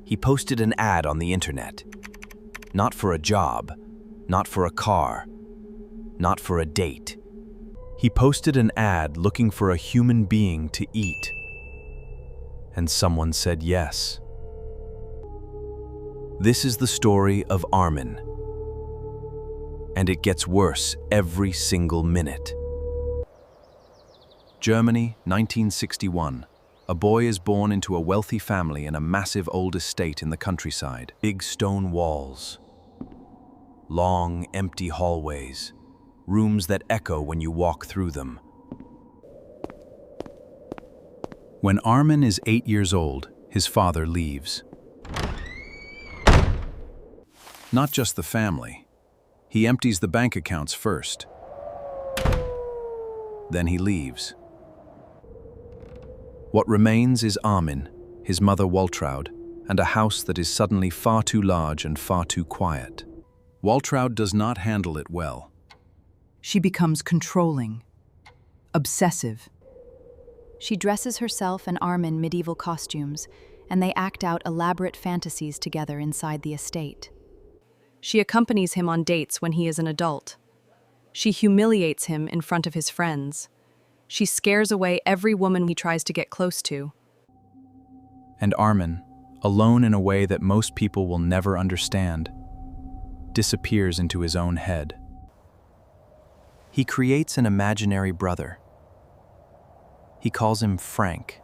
He posted an ad on the internet. Not for a job, not for a car, not for a date. He posted an ad looking for a human being to eat. And someone said yes. This is the story of Armin. And it gets worse every single minute. Germany, 1961. A boy is born into a wealthy family in a massive old estate in the countryside. Big stone walls. Long, empty hallways. Rooms that echo when you walk through them. When Armin is 8 years old, his father leaves. Not just the family. He empties the bank accounts first. Then he leaves. What remains is Armin, his mother Waltraud, and a house that is suddenly far too large and far too quiet. Waltraud does not handle it well. She becomes controlling, obsessive. She dresses herself and Armin medieval costumes, and they act out elaborate fantasies together inside the estate. She accompanies him on dates when he is an adult. She humiliates him in front of his friends. She scares away every woman he tries to get close to. And Armin, alone in a way that most people will never understand, disappears into his own head. He creates an imaginary brother. He calls him Frank.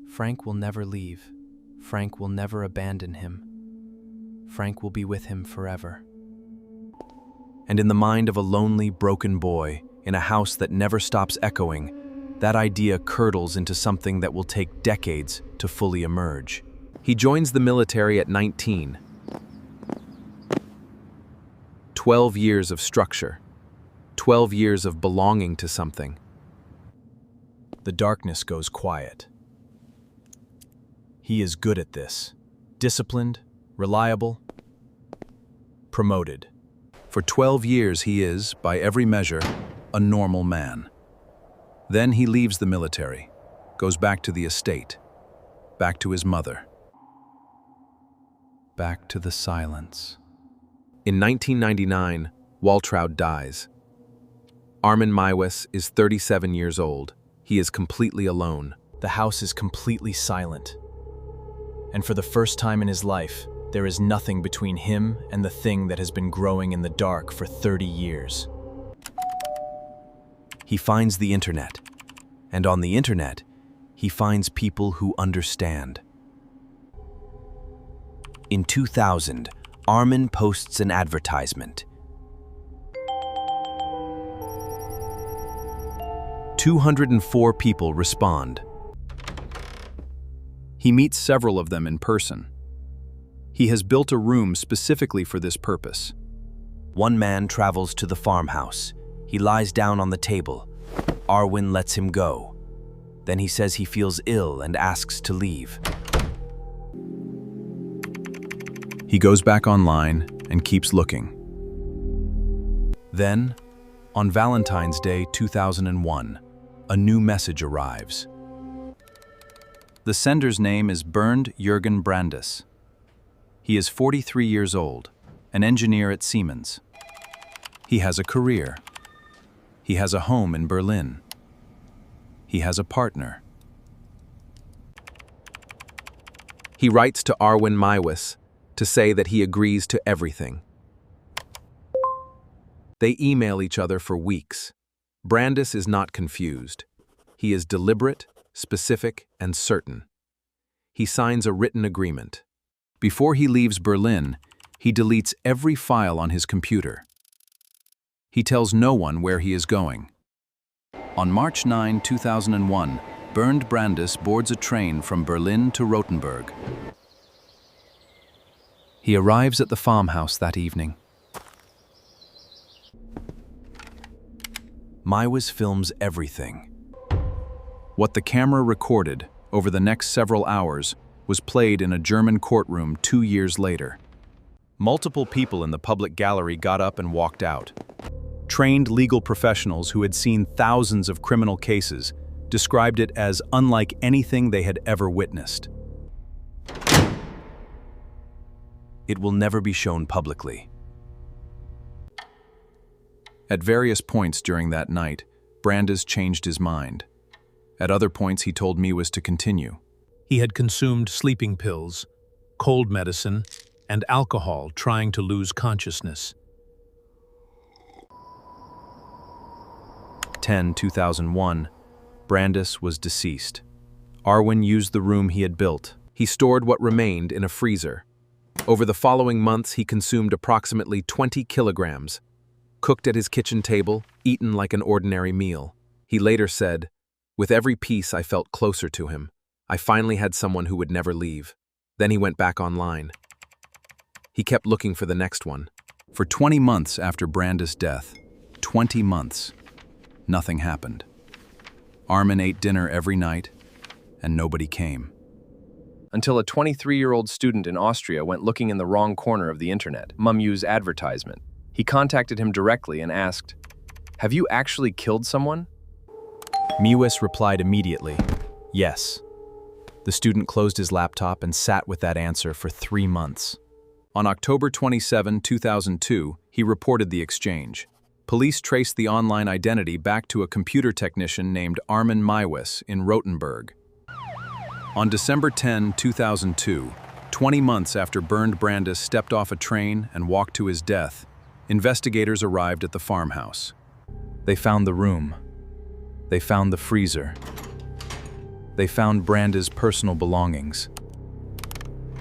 Frank will never leave. Frank will never abandon him. Frank will be with him forever. And in the mind of a lonely, broken boy, in a house that never stops echoing, that idea curdles into something that will take decades to fully emerge. He joins the military at 19. 12 years of structure. 12 years of belonging to something. The darkness goes quiet. He is good at this. Disciplined, reliable, promoted. For 12 years he is, by every measure, a normal man. Then he leaves the military, goes back to the estate, back to his mother. Back to the silence. In 1999, Waltraud dies. Armin Meiwes is 37 years old. He is completely alone. The house is completely silent. And for the first time in his life, there is nothing between him and the thing that has been growing in the dark for 30 years. He finds the internet, and on the internet, he finds people who understand. In 2000, Armin posts an advertisement. 204 people respond. He meets several of them in person. He has built a room specifically for this purpose. One man travels to the farmhouse. He lies down on the table. Armin lets him go. Then he says he feels ill and asks to leave. He goes back online and keeps looking. Then, on Valentine's Day 2001, a new message arrives. The sender's name is Bernd Jürgen Brandes. He is 43 years old, an engineer at Siemens. He has a career. He has a home in Berlin. He has a partner. He writes to Armin Meiwes to say that he agrees to everything. They email each other for weeks. Brandes is not confused. He is deliberate, specific, and certain. He signs a written agreement. Before he leaves Berlin, he deletes every file on his computer. He tells no one where he is going. On March 9, 2001, Bernd Brandes boards a train from Berlin to Rothenburg. He arrives at the farmhouse that evening. Meiwes films everything. What the camera recorded over the next several hours was played in a German courtroom 2 years later. Multiple people in the public gallery got up and walked out. Trained legal professionals who had seen thousands of criminal cases described it as unlike anything they had ever witnessed. It will never be shown publicly. At various points during that night, Brandes changed his mind. At other points, he told Meiwes to continue. He had consumed sleeping pills, cold medicine, and alcohol, trying to lose consciousness. 2001, Brandes was deceased. Armin used the room he had built. He stored what remained in a freezer. Over the following months, he consumed approximately 20 kilograms, cooked at his kitchen table, eaten like an ordinary meal. He later said, "With every piece, I felt closer to him. I finally had someone who would never leave." Then he went back online. He kept looking for the next one. For 20 months after Brandes' death, 20 months, nothing happened. Armin ate dinner every night, and nobody came. Until a 23-year-old student in Austria went looking in the wrong corner of the internet, Meiwes' advertisement. He contacted him directly and asked, "Have you actually killed someone?" Meiwes replied immediately, "Yes." The student closed his laptop and sat with that answer for 3 months. On October 27, 2002, he reported the exchange. Police traced the online identity back to a computer technician named Armin Meiwes in Rothenburg. On December 10, 2002, 20 months after Bernd Brandes stepped off a train and walked to his death, investigators arrived at the farmhouse. They found the room. They found the freezer. They found Brandes' personal belongings.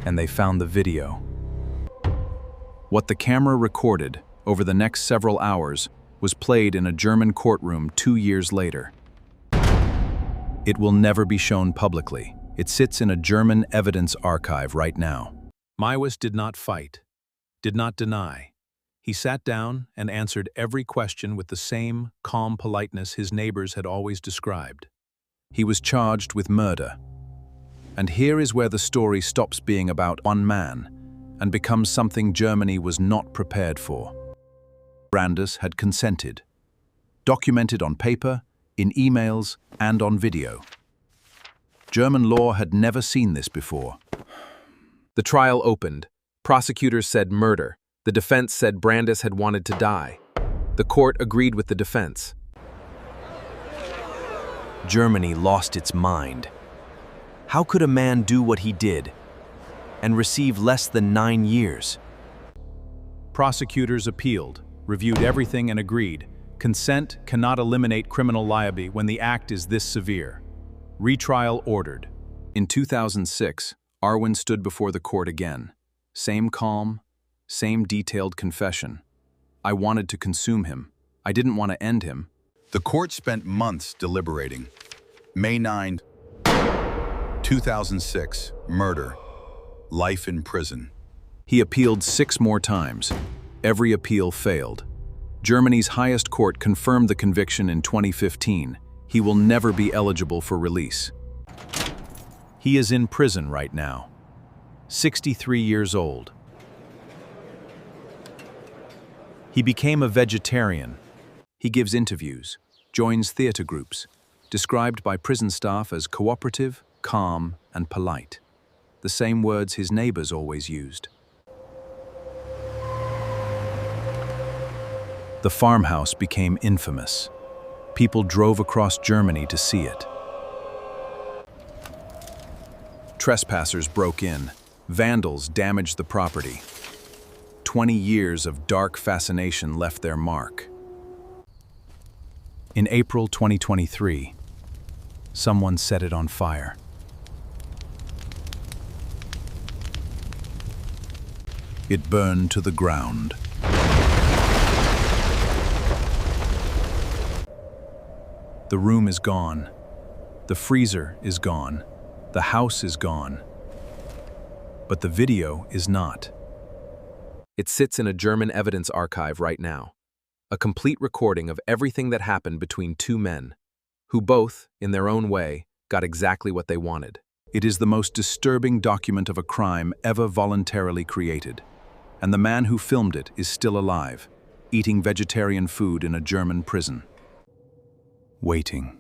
And they found the video. What the camera recorded over the next several hours was played in a German courtroom 2 years later. It will never be shown publicly. It sits in a German evidence archive right now. Meiwes did not fight, did not deny. He sat down and answered every question with the same calm politeness his neighbors had always described. He was charged with murder. And here is where the story stops being about one man and becomes something Germany was not prepared for. Brandes had consented, documented on paper, in emails, and on video. German law had never seen this before. The trial opened. Prosecutors said murder. The defense said Brandes had wanted to die. The court agreed with the defense. Germany lost its mind. How could a man do what he did and receive less than 9 years? Prosecutors appealed, reviewed everything and agreed. Consent cannot eliminate criminal liability when the act is this severe. Retrial ordered. In 2006, Armin stood before the court again. Same calm, same detailed confession. I wanted to consume him. I didn't want to end him. The court spent months deliberating. May 9, 2006, murder, life in prison. He appealed 6 more times. Every appeal failed. Germany's highest court confirmed the conviction in 2015. He will never be eligible for release. He is in prison right now, 63 years old. He became a vegetarian. He gives interviews, joins theater groups, described by prison staff as cooperative, calm, and polite. The same words his neighbors always used. The farmhouse became infamous. People drove across Germany to see it. Trespassers broke in. Vandals damaged the property. 20 years of dark fascination left their mark. In April 2023, someone set it on fire. It burned to the ground. The room is gone. The freezer is gone. The house is gone. But the video is not. It sits in a German evidence archive right now. A complete recording of everything that happened between 2 men, who both, in their own way, got exactly what they wanted. It is the most disturbing document of a crime ever voluntarily created. And the man who filmed it is still alive, eating vegetarian food in a German prison. Waiting.